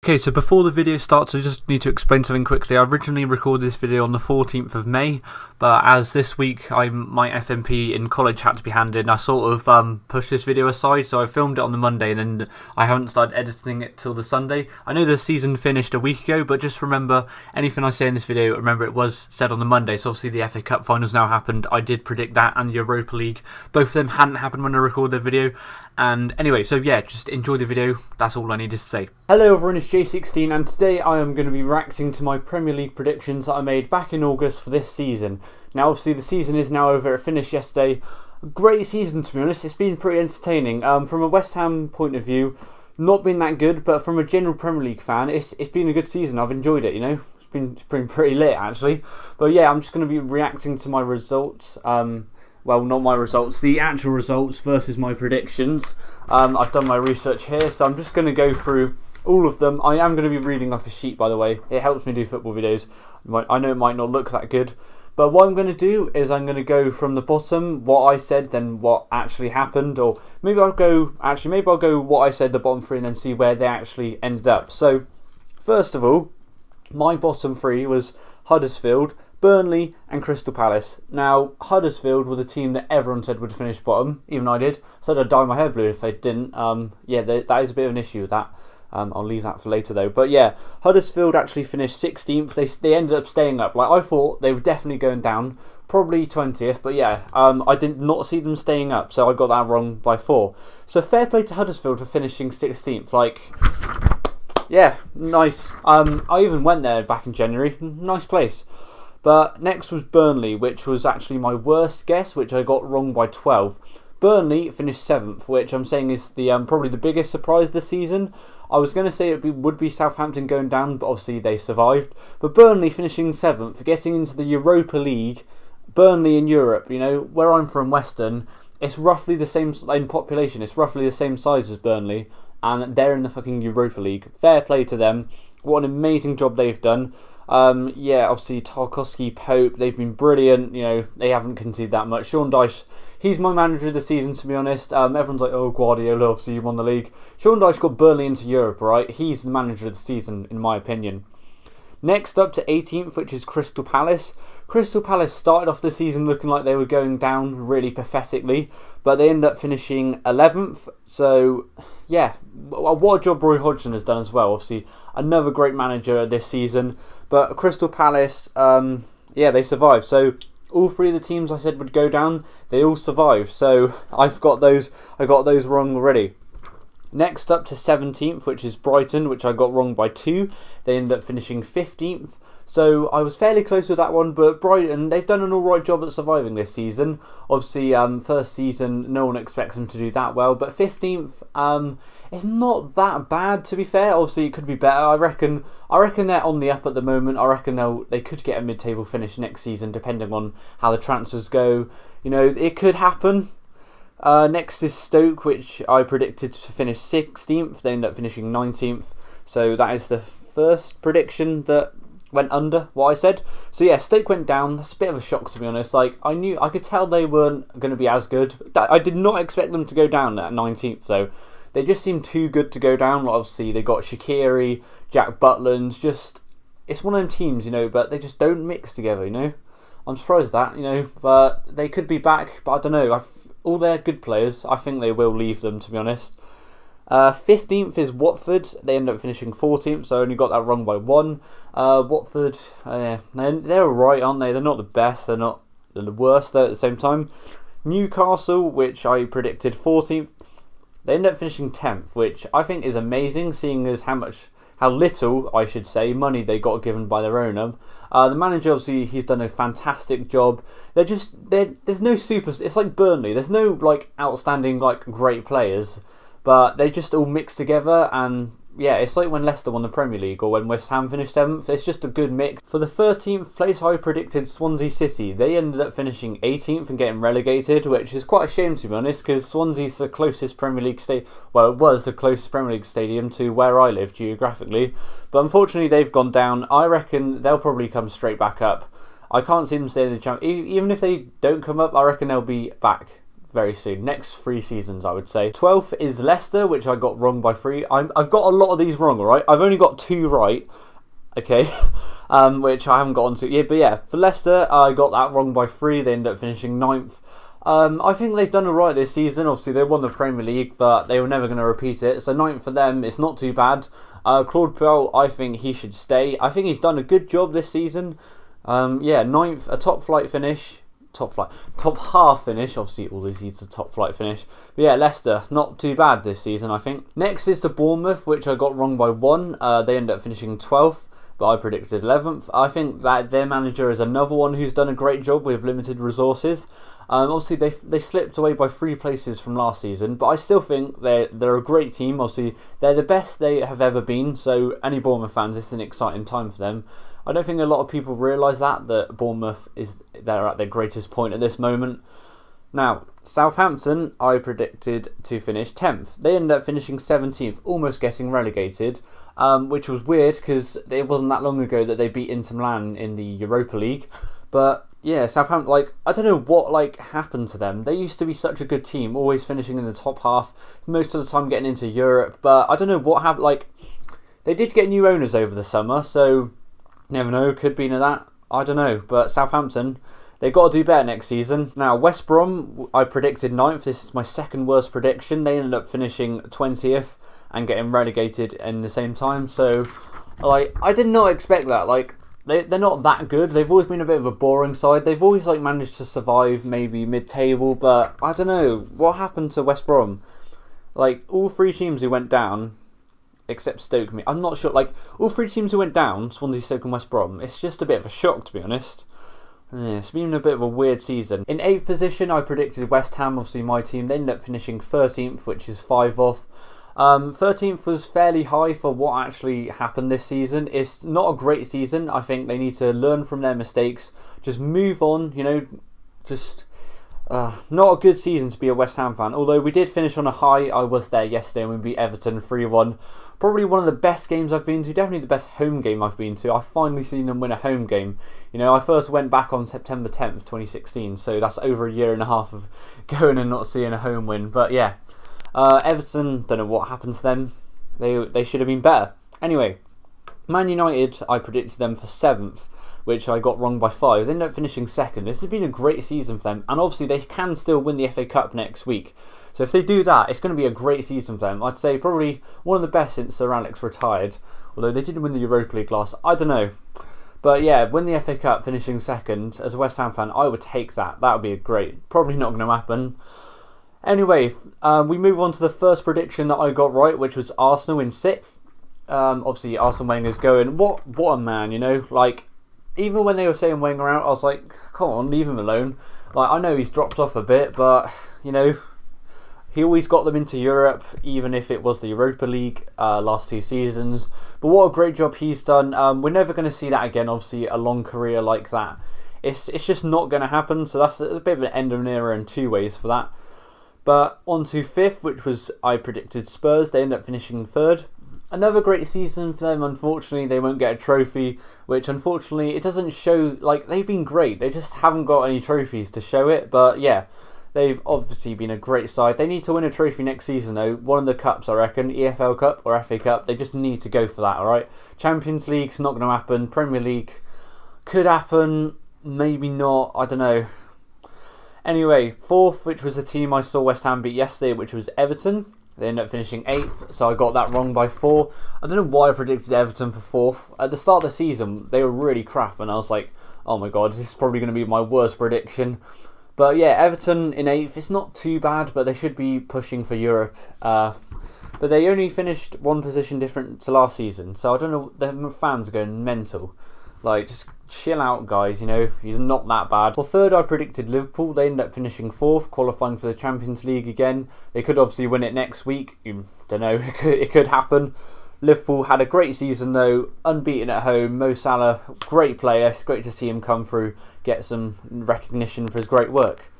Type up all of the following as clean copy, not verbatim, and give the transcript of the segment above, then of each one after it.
Okay, so before the video starts, I just need to explain something quickly. I originally recorded this video on the 14th of May, but as this week my FMP in college had to be handed in, I sort of pushed this video aside, so I filmed it on the Monday and then I haven't started editing it till the Sunday. I know the season finished a week ago, but just remember, anything I say in this video, remember it was said on the Monday, so obviously the FA Cup finals now happened. I did predict that, and the Europa League. Both of them hadn't happened when I recorded the video. And anyway, so yeah, just enjoy the video. That's all I needed to say. Hello everyone, it's J16, and today I am going to be reacting to my Premier League predictions that I made back in August for this season. Now obviously the season is now over, it finished yesterday. A great season, to be honest. It's been pretty entertaining. From a West Ham point of view, not been that good, but from a general Premier League fan, it's been a good season. I've enjoyed it, you know. It's been pretty lit actually. But yeah, I'm just going to be reacting to my results. Well, not my results, the actual results versus my predictions. I've done my research here, so I'm just going to go through all of them. I am going to be reading off a sheet, by the way. It helps me do football videos. I know it might not look that good, but what I'm going to do is I'm going to go from the bottom, what I said, then what actually happened, or maybe I'll go what I said, the bottom three, and then see where they actually ended up. So, first of all, my bottom three was Huddersfield, Burnley and Crystal Palace. Now, Huddersfield were the team that everyone said would finish bottom, even I did. Said I'd dye my hair blue if they didn't. Yeah, that is a bit of an issue with that. I'll leave that for later though. But yeah, Huddersfield actually finished 16th. They ended up staying up. Like, I thought they were definitely going down, probably 20th. But yeah, I did not see them staying up, so I got that wrong by 4. So fair play to Huddersfield for finishing 16th. Like, yeah, nice. I even went there back in January. Nice place. But next was Burnley, which was actually my worst guess, which I got wrong by 12. Burnley finished 7th, which I'm saying is the probably the biggest surprise this season. I was going to say would be Southampton going down, but obviously they survived. But Burnley finishing 7th, getting into the Europa League. Burnley in Europe, you know, where I'm from, Western, it's roughly the same in population. It's roughly the same size as Burnley, and they're in the fucking Europa League. Fair play to them. What an amazing job they've done. Yeah, obviously Tarkowski, Pope, they've been brilliant. You know, they haven't conceded that much. Sean Dyche, he's my manager of the season, to be honest. Everyone's like, oh, Guardiola, obviously you won the league. Sean Dyche got Burnley into Europe, right? He's the manager of the season, in my opinion. Next up to 18th, which is Crystal Palace. Crystal Palace started off the season looking like they were going down really pathetically, but they ended up finishing 11th. So, yeah, what a job Roy Hodgson has done as well. Obviously, another great manager this season. But Crystal Palace, yeah, they survived. So all three of the teams I said would go down, they all survived. So I got those wrong already. Next up to 17th, which is Brighton, which I got wrong by 2. They ended up finishing 15th. So I was fairly close with that one, but Brighton, they've done an alright job at surviving this season. Obviously, first season, no one expects them to do that well, but 15th, it's not that bad, to be fair. Obviously, it could be better. I reckon they're on the up at the moment. I reckon they could get a mid-table finish next season, depending on how the transfers go. You know, it could happen. Next is Stoke, which I predicted to finish 16th. They ended up finishing 19th. So that is the first prediction that went under what I said. So yeah, Stoke went down. That's a bit of a shock, to be honest. Like, I could tell they weren't going to be as good. I did not expect them to go down at 19th though. They just seemed too good to go down. Like, obviously they got Shaqiri, Jack Butland. Just, it's one of them teams, you know, but they just don't mix together, you know. I'm surprised at that, you know, but they could be back. But I don't know. All their good players, I think they will leave them, to be honest. 15th is Watford. They end up finishing 14th, so I only got that wrong by 1. Watford, they're alright, aren't they? They're not the best, they're not the worst, though, at the same time. Newcastle, which I predicted 14th, they end up finishing 10th, which I think is amazing, seeing as how little, I should say, money they got given by their owner. The manager, obviously, he's done a fantastic job. There's no super. It's like Burnley. There's no like outstanding like great players, but they just all mix together. And yeah, it's like when Leicester won the Premier League or when West Ham finished 7th. It's just a good mix. For the 13th place, I predicted Swansea City. They ended up finishing 18th and getting relegated, which is quite a shame, to be honest, because Swansea's the closest Premier League stadium. Well, it was the closest Premier League stadium to where I live geographically. But unfortunately, they've gone down. I reckon they'll probably come straight back up. I can't see them staying in the Champions League. Even if they don't come up, I reckon they'll be back very soon. Next 3 seasons, I would say. 12th is Leicester, which I got wrong by 3. I've got a lot of these wrong, alright? I've only got 2 right, okay? Which I haven't got onto. Yeah, but yeah, for Leicester, I got that wrong by 3. They ended up finishing 9th. I think they've done alright this season. Obviously, they won the Premier League, but they were never going to repeat it. So 9th for them, it's not too bad. Claude Puel, I think he should stay. I think he's done a good job this season. Yeah, 9th, a top flight finish. Top half finish. Obviously, all these is a top flight finish. But yeah, Leicester, not too bad this season, I think. Next is the Bournemouth, which I got wrong by 1. They ended up finishing 12th, but I predicted 11th. I think that their manager is another one who's done a great job with limited resources. Obviously, they slipped away by 3 places from last season, but I still think they're a great team. Obviously, they're the best they have ever been, so any Bournemouth fans, it's an exciting time for them. I don't think a lot of people realise that Bournemouth they're at their greatest point at this moment. Now, Southampton, I predicted to finish 10th. They ended up finishing 17th, almost getting relegated, which was weird because it wasn't that long ago that they beat Inter Milan in the Europa League. But yeah, Southampton, I don't know what happened to them. They used to be such a good team, always finishing in the top half, most of the time getting into Europe. But I don't know what happened. They did get new owners over the summer, so never know, could be into that. I don't know. But Southampton, they've got to do better next season. Now, West Brom, I predicted 9th. This is my second worst prediction. They ended up finishing 20th and getting relegated in the same time. So, I did not expect that. They're not that good. They've always been a bit of a boring side. They've always managed to survive maybe mid-table, but I don't know. What happened to West Brom? All 3 teams who went down, except Stoke, I'm not sure. All 3 teams who went down, Swansea, Stoke and West Brom, it's just a bit of a shock, to be honest. Yeah, it's been a bit of a weird season. In 8th position, I predicted West Ham, obviously my team. They ended up finishing 13th, which is 5 off. 13th was fairly high for what actually happened this season. It's not a great season. I think they need to learn from their mistakes. Just move on, not a good season to be a West Ham fan. Although we did finish on a high. I was there yesterday and we beat Everton 3-1. Probably one of the best games I've been to. Definitely the best home game I've been to. I've finally seen them win a home game. I first went back on September 10th, 2016. So that's over a year and a half of going and not seeing a home win. But yeah. Everton, don't know what happened to them. They should have been better. Anyway, Man United, I predicted them for 7th, which I got wrong by 5. They ended up finishing 2nd. This has been a great season for them, and obviously they can still win the FA Cup next week. So if they do that, it's going to be a great season for them. I'd say probably one of the best since Sir Alex retired, although they didn't win the Europa League last. I don't know. But yeah, win the FA Cup, finishing 2nd. As a West Ham fan, I would take that. That would be great. Probably not going to happen. Anyway, we move on to the first prediction that I got right, which was Arsenal in 6th. Obviously, Arsene Wenger's going, what a man, even when they were saying Wenger out, I was like, come on, leave him alone. I know he's dropped off a bit, but, he always got them into Europe, even if it was the Europa League last 2 seasons. But what a great job he's done. We're never going to see that again, obviously, a long career like that. It's just not going to happen, so that's a bit of an end of an era in 2 ways for that. But on to 5th, which was, I predicted Spurs. They ended up finishing 3rd. Another great season for them. Unfortunately, they won't get a trophy, which unfortunately, it doesn't show, they've been great. They just haven't got any trophies to show it. But yeah, they've obviously been a great side. They need to win a trophy next season, though. One of the cups, I reckon, EFL Cup or FA Cup. They just need to go for that, alright? Champions League's not going to happen. Premier League could happen, maybe not, I don't know. Anyway, 4th, which was the team I saw West Ham beat yesterday, which was Everton. They ended up finishing 8th, so I got that wrong by 4. I don't know why I predicted Everton for 4th. At the start of the season, they were really crap, and I was like, oh my god, this is probably going to be my worst prediction. But yeah, Everton in 8th, it's not too bad, but they should be pushing for Europe. But they only finished 1 position different to last season, so I don't know, the fans are going mental. Just chill out, guys, you're not that bad. For 3rd, I predicted Liverpool. They ended up finishing 4th, qualifying for the Champions League again. They could obviously win it next week. You don't know, it could happen. Liverpool had a great season, though, unbeaten at home. Mo Salah, great player. It's great to see him come through, get some recognition for his great work.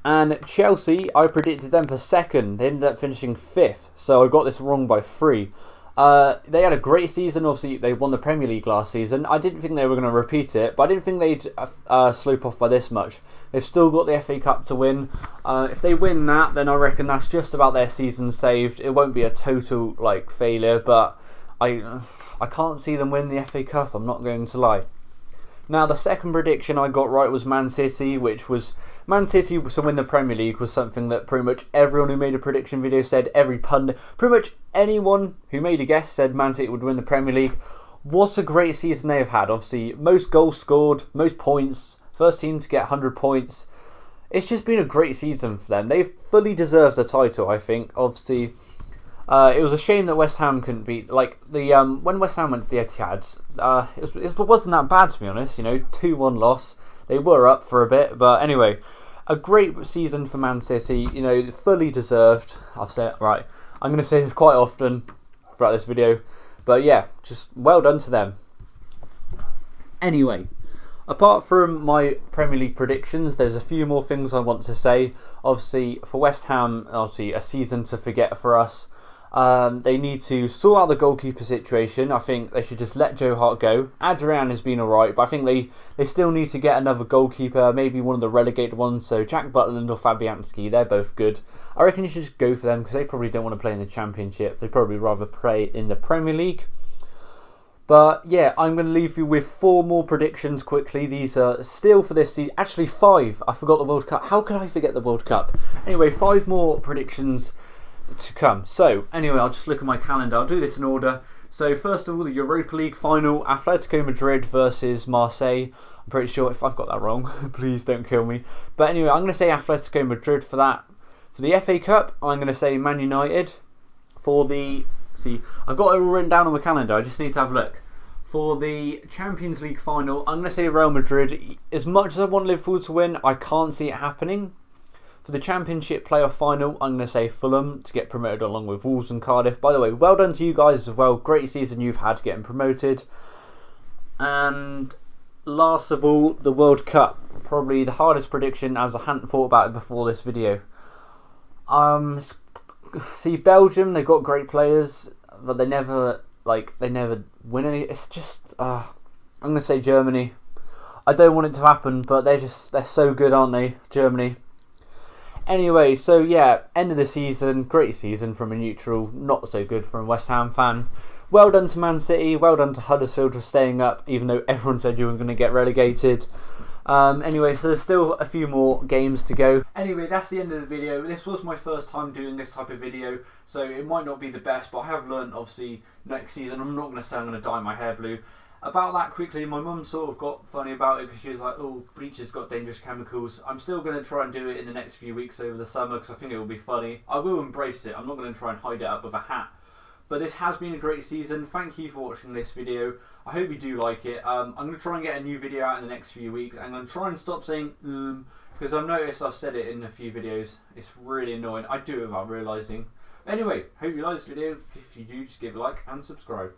And Chelsea, I predicted them for 2nd. They ended up finishing 5th, so I got this wrong by 3. They had a great season. Obviously, they won the Premier League last season. I didn't think they were going to repeat it, but I didn't think they'd slope off by this much. They've still got the FA Cup to win. If they win that, then I reckon that's just about their season saved. It won't be a total failure, but I can't see them winning the FA Cup. I'm not going to lie. Now, the second prediction I got right was Man City, which was Man City to win the Premier League was something that pretty much everyone who made a prediction video said, every pundit, pretty much anyone who made a guess said Man City would win the Premier League. What a great season they have had. Obviously, most goals scored, most points, first team to get 100 points. It's just been a great season for them. They've fully deserved the title, I think. Obviously, it was a shame that West Ham couldn't beat. When West Ham went to the Etihad, it wasn't that bad, to be honest. 2-1 loss. They were up for a bit, but anyway, a great season for Man City. Fully deserved. I've said it right. I'm going to say this quite often throughout this video, but yeah, just well done to them. Anyway, apart from my Premier League predictions, there's a few more things I want to say. Obviously, for West Ham, a season to forget for us. They need to sort out the goalkeeper situation. I think they should just let Joe Hart go. Adrian has been alright, but I think they still need to get another goalkeeper, maybe one of the relegated ones. So Jack Butland or Fabianski, they're both good. I reckon you should just go for them because they probably don't want to play in the Championship. They'd probably rather play in the Premier League. But yeah, I'm going to leave you with 4 more predictions quickly. These are still for this season. Actually 5. I forgot the World Cup. How could I forget the World Cup? Anyway, 5 more predictions to come. So anyway, I'll just look at my calendar. I'll do this in order. So first of all, the Europa League final, Atletico Madrid versus Marseille. I'm pretty sure if I've got that wrong, please don't kill me. But anyway, I'm going to say Atletico Madrid for that. For the FA Cup, I'm going to say Man United. For the... See, I've got it all written down on the calendar. I just need to have a look. For the Champions League final, I'm going to say Real Madrid. As much as I want Liverpool to win, I can't see it happening. For the Championship playoff final, I'm going to say Fulham to get promoted along with Wolves and Cardiff. By the way, well done to you guys as well. Great season you've had getting promoted. And last of all, the World Cup. Probably the hardest prediction as I hadn't thought about it before this video. See, Belgium, they've got great players, but they never win any. It's just, I'm going to say Germany. I don't want it to happen, but they're so good, aren't they, Germany? Anyway, so yeah, end of the season, great season from a neutral, not so good from a West Ham fan. Well done to Man City, well done to Huddersfield for staying up, even though everyone said you were going to get relegated. Anyway, so there's still a few more games to go. Anyway, that's the end of the video. This was my first time doing this type of video, so it might not be the best, but I have learned, obviously, next season I'm not going to say I'm going to dye my hair blue. About that quickly, my mum sort of got funny about it because she was like, oh, bleach has got dangerous chemicals. I'm still going to try and do it in the next few weeks over the summer because I think it will be funny. I will embrace it. I'm not going to try and hide it up with a hat. But this has been a great season. Thank you for watching this video. I hope you do like it. I'm going to try and get a new video out in the next few weeks. I'm going to try and stop saying because I've noticed I've said it in a few videos. It's really annoying. I do it without realising. Anyway, hope you like this video. If you do, just give a like and subscribe.